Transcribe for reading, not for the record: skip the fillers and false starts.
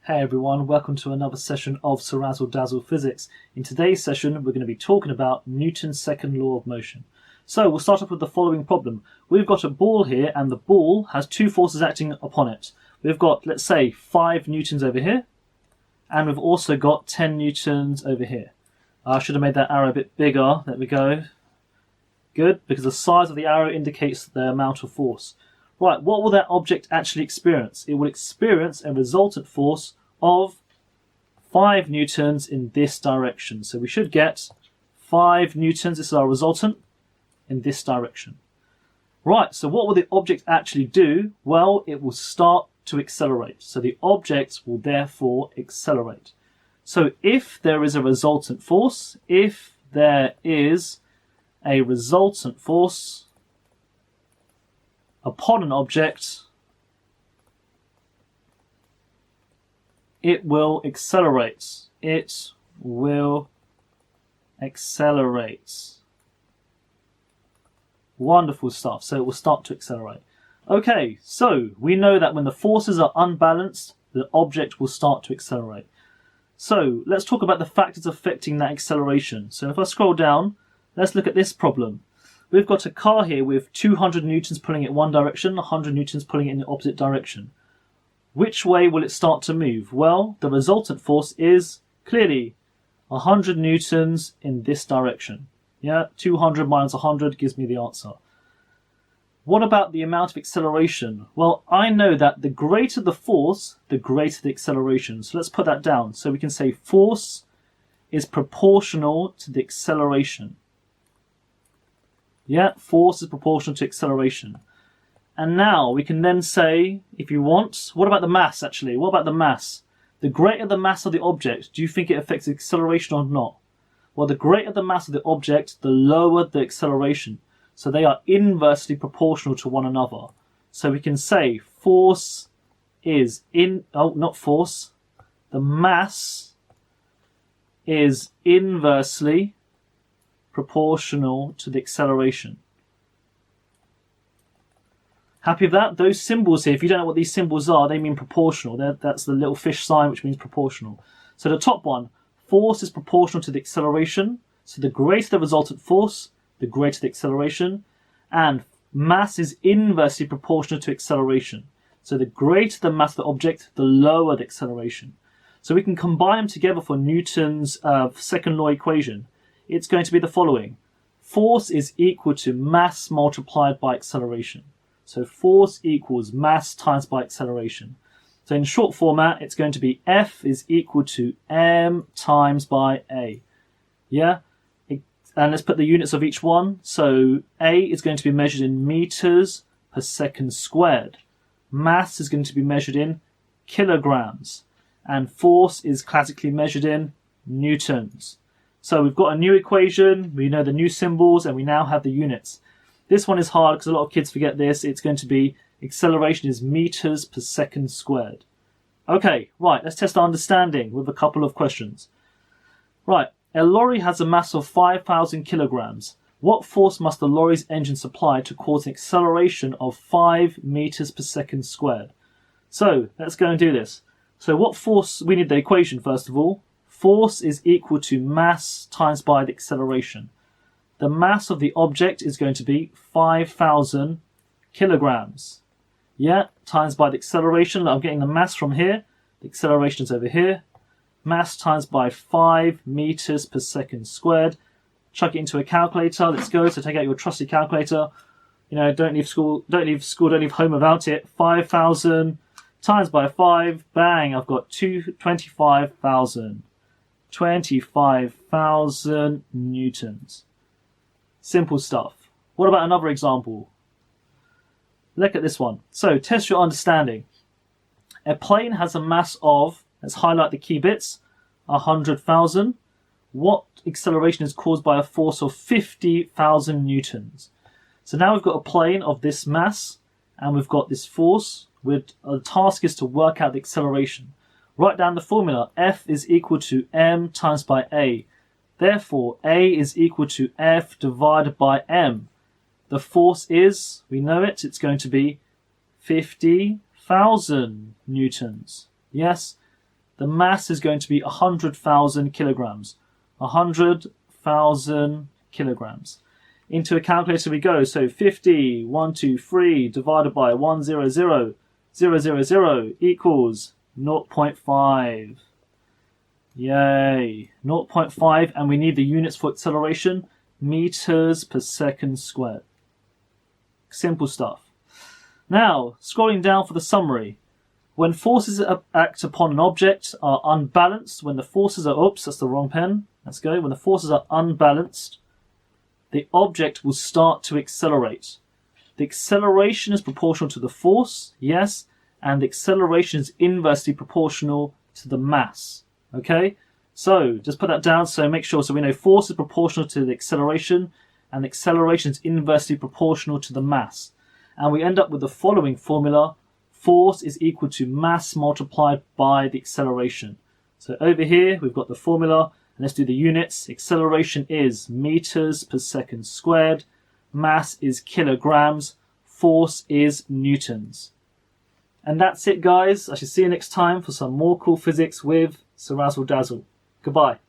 Hey everyone, welcome to another session of CeerazzleDazzle Physics. In today's session, we're going to be talking about Newton's second law of motion. So we'll start off with the following problem. We've got a ball here and the ball has two forces acting upon it. We've got, let's say, 5 newtons over here, and we've also got 10 newtons over here. I should have made that arrow a bit bigger. There we go. Good, because the size of the arrow indicates the amount of force. Right, what will that object actually experience? It will experience a resultant force of 5 newtons in this direction. So we should get 5 newtons, this is our resultant, in this direction. Right, so what will the object actually do? Well, it will start to accelerate. So the object will therefore accelerate. So if there is a resultant force, upon an object, it will accelerate. It will accelerate. Wonderful stuff. So it will start to accelerate. Okay, so we know that when the forces are unbalanced, the object will start to accelerate. So let's talk about the factors affecting that acceleration. So if I scroll down, let's look at this problem. We've got a car here with 200 newtons pulling it in one direction, 100 newtons pulling it in the opposite direction. Which way will it start to move? Well, the resultant force is clearly 100 newtons in this direction. Yeah, 200 minus 100 gives me the answer. What about the amount of acceleration? Well, I know that the greater the force, the greater the acceleration. So let's put that down. So we can say force is proportional to the acceleration. Yeah, force is proportional to acceleration. And now we can then say, if you want, what about the mass actually? What about the mass? The greater the mass of the object, do you think it affects acceleration or not? Well, the greater the mass of the object, the lower the acceleration. So they are inversely proportional to one another. So we can say force is the mass is inversely proportional to the acceleration. Happy with that? Those symbols here, if you don't know what these symbols are, they mean proportional. That's the little fish sign, which means proportional. So the top one, force is proportional to the acceleration. So the greater the resultant force, the greater the acceleration. And mass is inversely proportional to acceleration. So the greater the mass of the object, the lower the acceleration. So we can combine them together for Newton's second law equation. It's going to be the following. Force is equal to mass multiplied by acceleration. So force equals mass times by acceleration. So in short format, it's going to be F is equal to M times by A. Yeah? And let's put the units of each one. So A is going to be measured in meters per second squared. Mass is going to be measured in kilograms. And force is classically measured in newtons. So we've got a new equation, we know the new symbols, and we now have the units. This one is hard because a lot of kids forget this. It's going to be acceleration is meters per second squared. Okay, right, let's test our understanding with a couple of questions. Right, a lorry has a mass of 5,000 kilograms. What force must the lorry's engine supply to cause an acceleration of 5 meters per second squared? So let's go and do this. So what force, we need the equation first of all. Force is equal to mass times by the acceleration. The mass of the object is going to be 5,000 kilograms. Yeah, times by the acceleration. I'm getting the mass from here. The acceleration is over here. Mass times by 5 meters per second squared. Chuck it into a calculator. Let's go. So take out your trusty calculator. You know, don't leave home without it. 5,000 times by 5. Bang, I've got 25,000. 25,000 newtons. Simple stuff. What about another example? Look at this one. So test your understanding. A plane has a mass of, let's highlight the key bits, 100,000. What acceleration is caused by a force of 50,000 newtons? So now we've got a plane of this mass and we've got this force. The task is to work out the acceleration. Write down the formula. F is equal to M times by A. Therefore, A is equal to F divided by M. The force is, we know it, it's going to be 50,000 newtons. Yes, the mass is going to be 100,000 kilograms. 100,000 kilograms. Into a calculator we go. So 50, 1, 2, 3 divided by 100, 000 equals 0.5. Yay. 0.5, and we need the units for acceleration. Meters per second squared. Simple stuff. Now, scrolling down for the summary. When forces act upon an object are unbalanced, when the forces are, oops, that's the wrong pen. Let's go. When the forces are unbalanced, the object will start to accelerate. The acceleration is proportional to the force, yes, and the acceleration is inversely proportional to the mass. Okay? So, just put that down, so make sure, so we know force is proportional to the acceleration, and the acceleration is inversely proportional to the mass. And we end up with the following formula: force is equal to mass multiplied by the acceleration. So over here, we've got the formula, and let's do the units. Acceleration is meters per second squared, mass is kilograms, force is newtons. And that's it, guys. I shall see you next time for some more cool physics with CeerazzleDazzle. Goodbye.